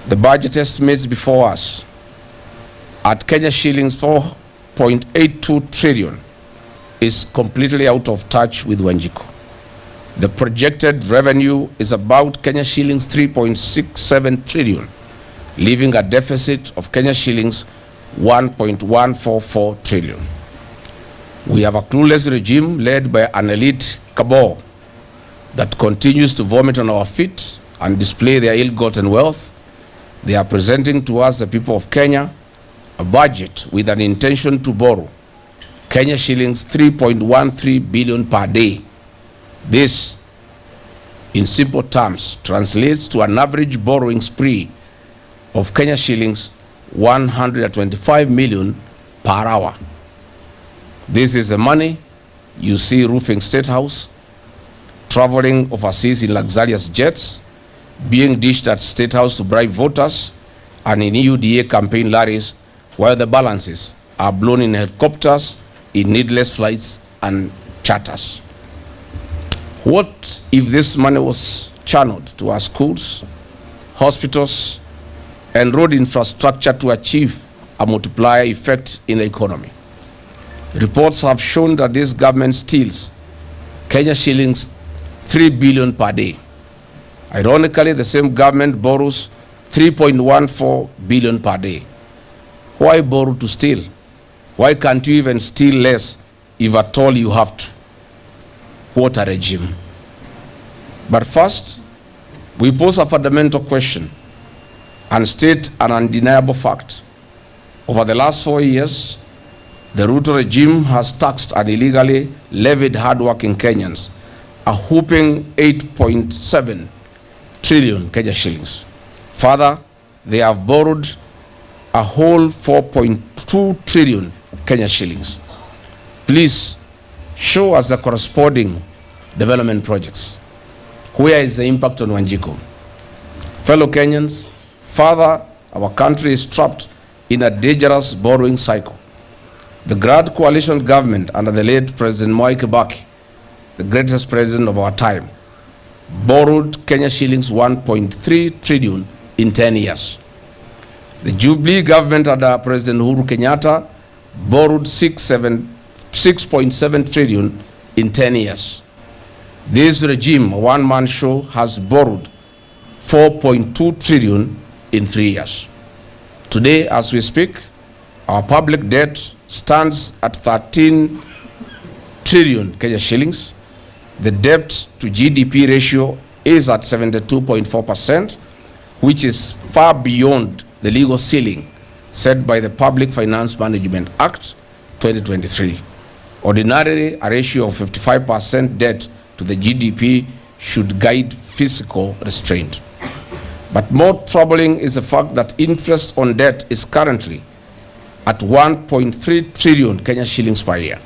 The budget estimates before us at Kenya shillings 4.82 trillion is completely out of touch with Wanjiku. The projected revenue is about Kenya shillings 3.67 trillion, leaving a deficit of Kenya shillings 1.144 trillion. We have a clueless regime led by an elite cabal that continues to vomit on our feet and display their ill-gotten wealth. They are presenting to us, the people of Kenya, a budget with an intention to borrow Kenya shillings 3.13 billion per day. This, in simple terms, translates to an average borrowing spree of Kenya shillings 125 million per hour. This is the money you see roofing State House, traveling overseas in luxurious jets, being dished at State House to bribe voters, and in EUDA campaign lorries, while the balances are blown in helicopters, in needless flights and charters. What if this money was channeled to our schools, hospitals, and road infrastructure to achieve a multiplier effect in the economy? Reports have shown that this government steals Kenya shillings 3 billion per day. Ironically, the same government borrows 3.14 billion per day. Why borrow to steal? Why can't you even steal less if at all you have to? What a regime. But first, we pose a fundamental question and state an undeniable fact. Over the last 4 years, the Ruto regime has taxed and illegally levied hardworking Kenyans a whooping 8.7 trillion Kenya shillings. Further, they have borrowed a whole 4.2 trillion Kenya shillings. Please show us the corresponding development projects. Where is the impact on Wanjiku? Fellow Kenyans, further, our country is trapped in a dangerous borrowing cycle. The Govt coalition government under the late President Mwai Kibaki, the greatest president of our time, borrowed Kenya shillings 1.3 trillion in 10 years. The Jubilee government under President Uhuru Kenyatta borrowed 6.7 trillion in 10 years. This regime, a one-man show, has borrowed 4.2 trillion in 3 years. Today, as we speak, our public debt stands at 13 trillion Kenya shillings. The debt to GDP ratio is at 72.4%, which is far beyond the legal ceiling set by the Public Finance Management Act 2023. Ordinarily, a ratio of 55% debt to the GDP should guide fiscal restraint. But more troubling is the fact that interest on debt is currently at 1.3 trillion Kenya shillings per year.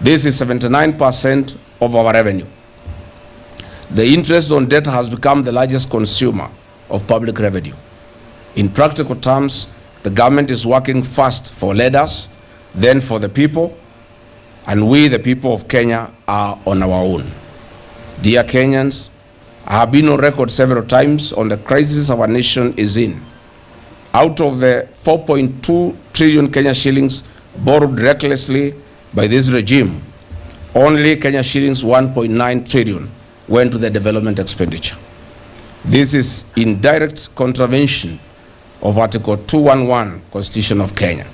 This is 79% of our revenue. The interest on debt has become the largest consumer of public revenue. In practical terms, the government is working first for leaders, then for the people, and we, the people of Kenya, are on our own. Dear Kenyans, I have been on record several times on the crisis our nation is in. Out of the 4.2 trillion Kenya shillings borrowed recklessly by this regime, only Kenya shillings 1.9 trillion went to the development expenditure. This is in direct contravention of Article 211 Constitution of Kenya.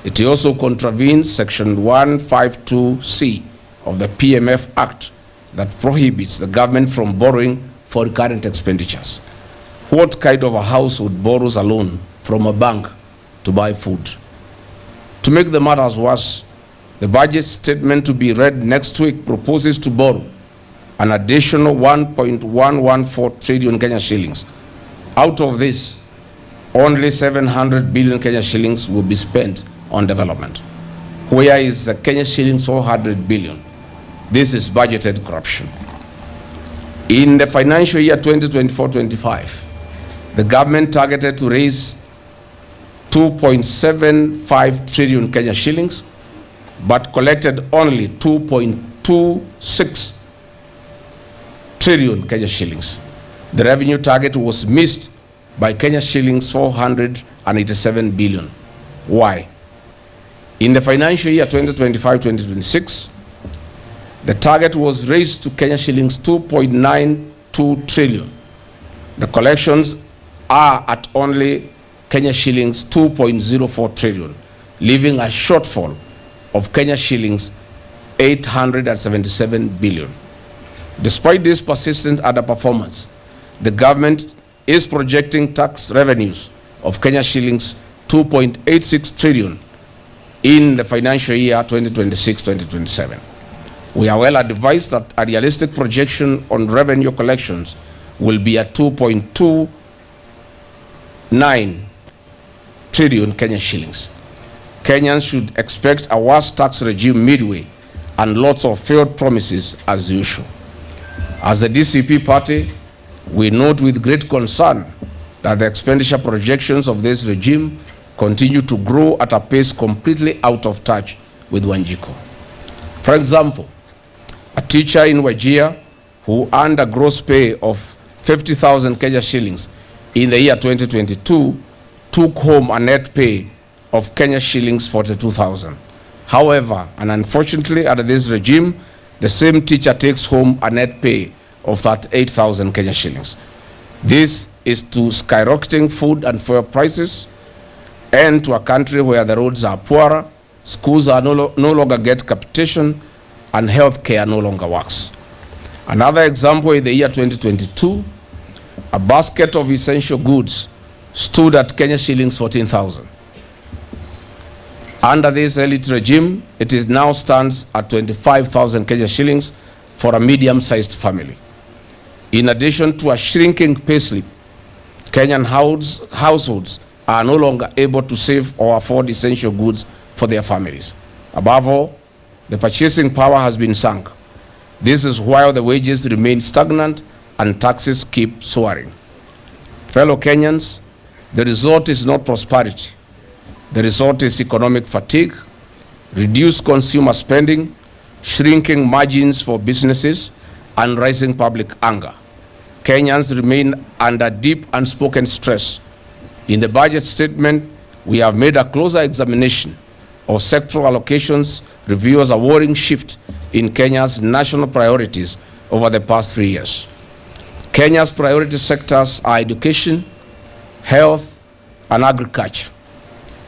It also contravenes Section 152C of the PMF Act that prohibits the government from borrowing for recurrent expenditures. What kind of a household borrows a loan from a bank to buy food? To make the matters worse, the budget statement to be read next week proposes to borrow an additional 1.114 trillion Kenya shillings. Out of this, only 700 billion Kenya shillings will be spent on development. Where is the Kenya shillings 400 billion? This is budgeted corruption. In the financial year 2024-25, the government targeted to raise 2.75 trillion Kenya shillings, but collected only 2.26 trillion Kenya shillings. The revenue target was missed by Kenya shillings 487 billion. Why? In the financial year 2025-2026, the target was raised to Kenya shillings 2.92 trillion. The collections are at only Kenya shillings 2.04 trillion, leaving a shortfall of Kenya shillings 877 billion. Despite this persistent underperformance, the government is projecting tax revenues of Kenya shillings 2.86 trillion in the financial year 2026-2027. We are well advised that a realistic projection on revenue collections will be at 2.29 trillion Kenya shillings. Kenyans should expect a worse tax regime midway and lots of failed promises as usual. As the DCP party, we note with great concern that the expenditure projections of this regime continue to grow at a pace completely out of touch with Wanjiku. For example, a teacher in Wajir who earned a gross pay of 50,000 Kenya shillings in the year 2022 took home a net pay of Kenya shillings 42,000. However, and unfortunately under this regime, the same teacher takes home a net pay of 38,000 Kenya shillings. This is to skyrocketing food and fuel prices, and to a country where the roads are poorer, schools are no longer get capitation, and health care no longer works. Another example, in the year 2022, a basket of essential goods stood at Kenya shillings 14,000. Under this elite regime, it is now stands at 25,000 Kenya shillings for a medium-sized family. In addition to a shrinking payslip, Kenyan households are no longer able to save or afford essential goods for their families. Above all, the purchasing power has been sunk. This is while the wages remain stagnant and taxes keep soaring. Fellow Kenyans, the result is not prosperity. The result is economic fatigue, reduced consumer spending, shrinking margins for businesses, and rising public anger. Kenyans remain under deep unspoken stress. In the budget statement, we have made a closer examination of sectoral allocations, reveals a worrying shift in Kenya's national priorities over the past 3 years. Kenya's priority sectors are education, health, and agriculture.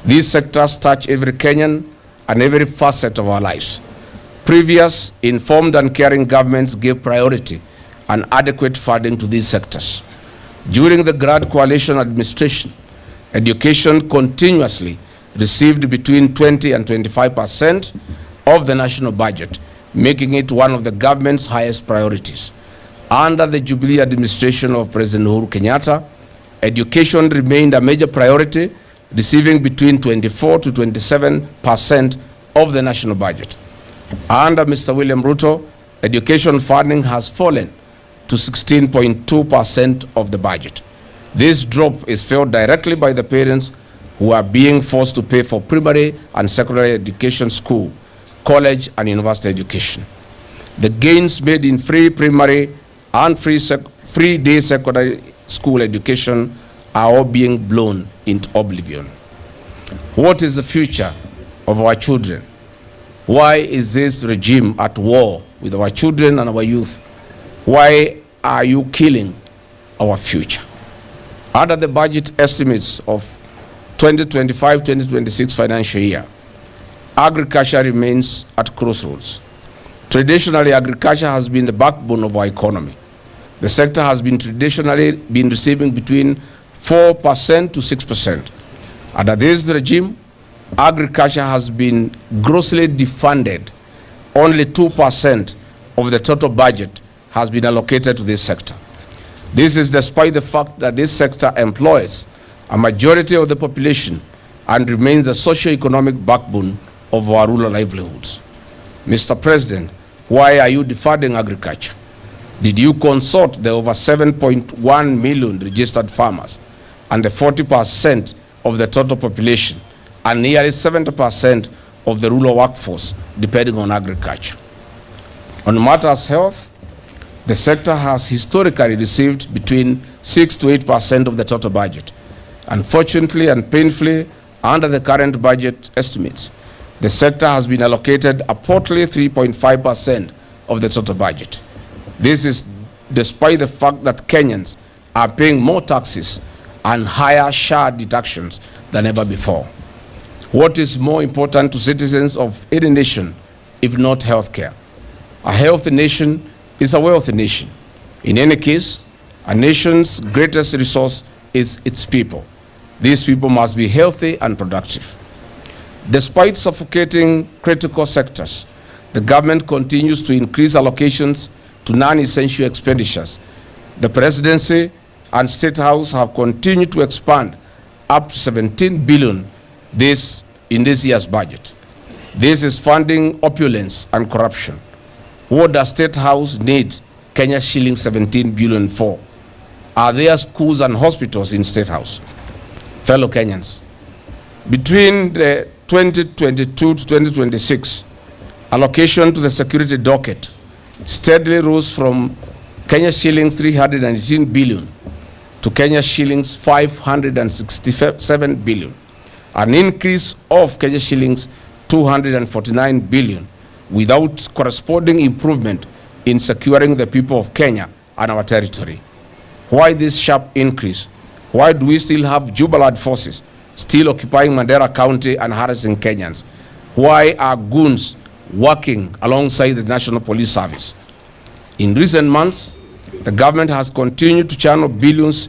These sectors touch every Kenyan and every facet of our lives. Previous informed and caring governments gave priority and adequate funding to these sectors. During the Grand Coalition administration, education continuously received between 20 and 25% of the national budget, making it one of the government's highest priorities. Under the Jubilee administration of President Uhuru Kenyatta, education remained a major priority, receiving between 24 to 27% of the national budget. Under Mr. William Ruto, education funding has fallen to 16.2% of the budget. This drop is felt directly by the parents who are being forced to pay for primary and secondary education, school, college, and university education. The gains made in free primary and free day secondary school education are all being blown into oblivion. What is the future of our children? Why is this regime at war with our children and our youth? Why are you killing our future? Under the budget estimates of 2025-2026 financial year, agriculture remains at crossroads. Traditionally, agriculture has been the backbone of our economy. The sector has been traditionally receiving between 4% to 6%. Under this regime, agriculture has been grossly defunded. Only 2% of the total budget has been allocated to this sector. This is despite the fact that this sector employs a majority of the population and remains the socio-economic backbone of our rural livelihoods. Mr. President, why are you defunding agriculture? Did you consult the over 7.1 million registered farmers and the 40% of the total population and nearly 70% of the rural workforce depending on agriculture? On matters health, the sector has historically received between 6 to 8% of the total budget. Unfortunately and painfully, under the current budget estimates, the sector has been allocated a portly 3.5% of the total budget. This is despite the fact that Kenyans are paying more taxes and higher share deductions than ever before. What is more important to citizens of any nation if not healthcare? A healthy nation is a wealthy nation. In any case, a nation's greatest resource is its people. These people must be healthy and productive. Despite suffocating critical sectors, the government continues to increase allocations to non-essential expenditures. The presidency and State House have continued to expand up to 17 billion in this year's budget. This is funding opulence and corruption. What does State House need Kenya shilling 17 billion for? Are there schools and hospitals in State House? Fellow Kenyans, between the 2022 to 2026, allocation to the security docket steadily rose from Kenya shillings 318 billion to Kenya shillings 567 billion, an increase of Kenya shillings 249 billion without corresponding improvement in securing the people of Kenya and our territory. Why this sharp increase? Why do we still have Jubilant forces still occupying Mandera County and harassing Kenyans? Why are goons working alongside the National Police Service? In recent months, the government has continued to channel billions